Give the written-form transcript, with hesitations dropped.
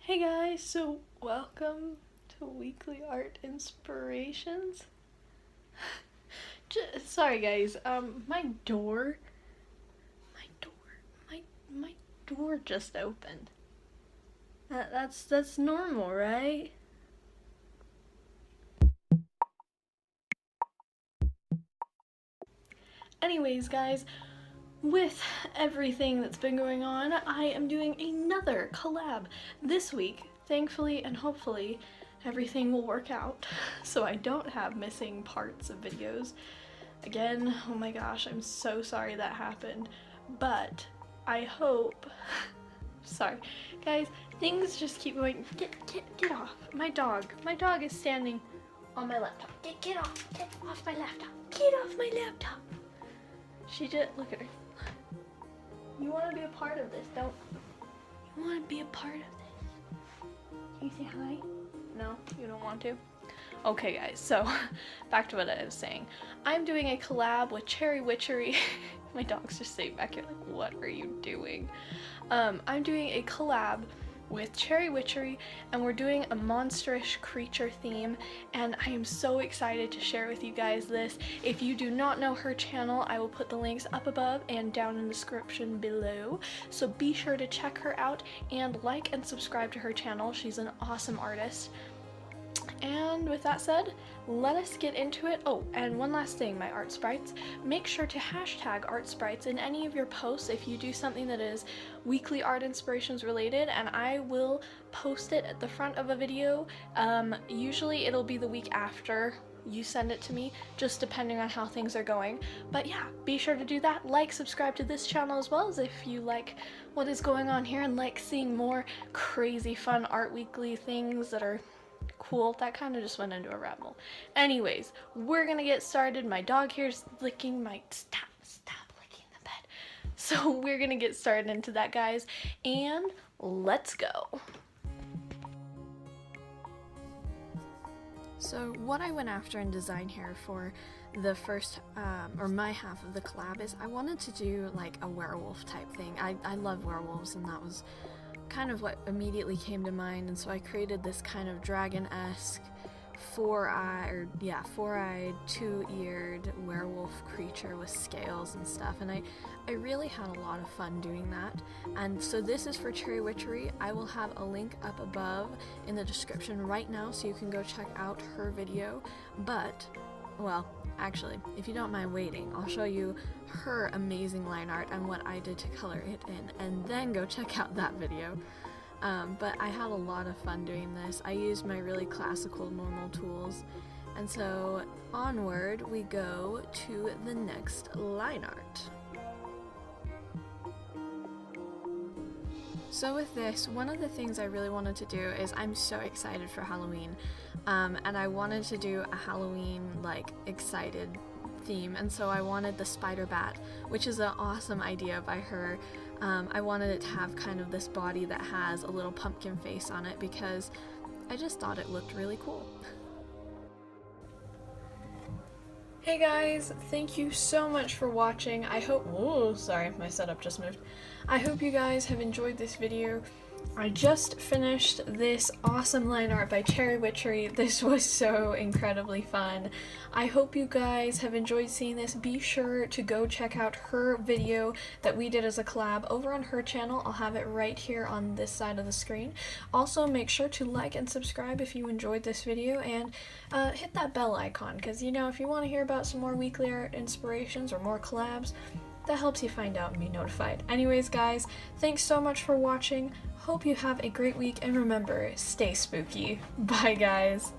Hey guys, so welcome to Weekly Art Inspirations. Sorry guys, my door just opened. That's normal, right? Anyways guys, with everything that's been going on, I am doing another collab this week. Thankfully and hopefully everything will work out so I don't have missing parts of videos. Again, oh my gosh, I'm so sorry that happened, but I hope, sorry, guys, things just keep going. Get off, my dog is standing on my laptop. Get off my laptop, get off my laptop. She just, look at her. You want to be a part of this, don't you? Want to be a part of this? Can you say hi? No, you don't want to? Okay guys, so back to what I was saying. I'm doing a collab with Cherry Witchery. My dog's just sitting back here like, what are you doing? I'm doing a collab with Cherry Witchery and we're doing a monstrous creature theme, and I am so excited to share with you guys this. If you do not know her channel, I will put the links up above and down in the description below, so be sure to check her out and like and subscribe to her channel. She's an awesome artist. And with that said, let us get into it. Oh, and one last thing, my art sprites. Make sure to hashtag art sprites in any of your posts if you do something that is weekly art inspirations related, and I will post it at the front of a video. Usually it'll be the week after you send it to me, just depending on how things are going. But yeah, be sure to do that. Like, subscribe to this channel as well, as if you like what is going on here and like seeing more crazy fun art weekly things that are cool. That kind of just went into a ramble. Anyways, we're gonna get started. My dog here's licking my stop licking the bed. So we're gonna get started into that, guys, and let's go. So what I went after in design here for the first or my half of the collab is I wanted to do like a werewolf type thing. I love werewolves, and that was kind of what immediately came to mind, and so I created this kind of dragon-esque four-eyed, two-eared werewolf creature with scales and stuff, and I really had a lot of fun doing that. And so this is for Cherry Witchery. I will have a link up above in the description right now so you can go check out her video, but well, actually, if you don't mind waiting, I'll show you her amazing line art and what I did to color it in, and then go check out that video. But I had a lot of fun doing this. I used my really classical normal tools, and so onward we go to the next line art. So with this, one of the things I really wanted to do is I'm so excited for Halloween, and I wanted to do a Halloween like excited theme, and so I wanted the spider bat, which is an awesome idea by her. I wanted it to have kind of this body that has a little pumpkin face on it because I just thought it looked really cool. Hey guys, thank you so much for watching. I hope, oh sorry, my setup just moved. I hope you guys have enjoyed this video. I just finished this awesome line art by Cherry Witchery. This was so incredibly fun. I hope you guys have enjoyed seeing this. Be sure to go check out her video that we did as a collab over on her channel. I'll have it right here on this side of the screen. Also, make sure to like and subscribe if you enjoyed this video, and hit that bell icon, because you know, if you want to hear about some more weekly art inspirations or more collabs, that helps you find out and be notified. Anyways guys, thanks so much for watching. Hope you have a great week, and remember, stay spooky. Bye guys.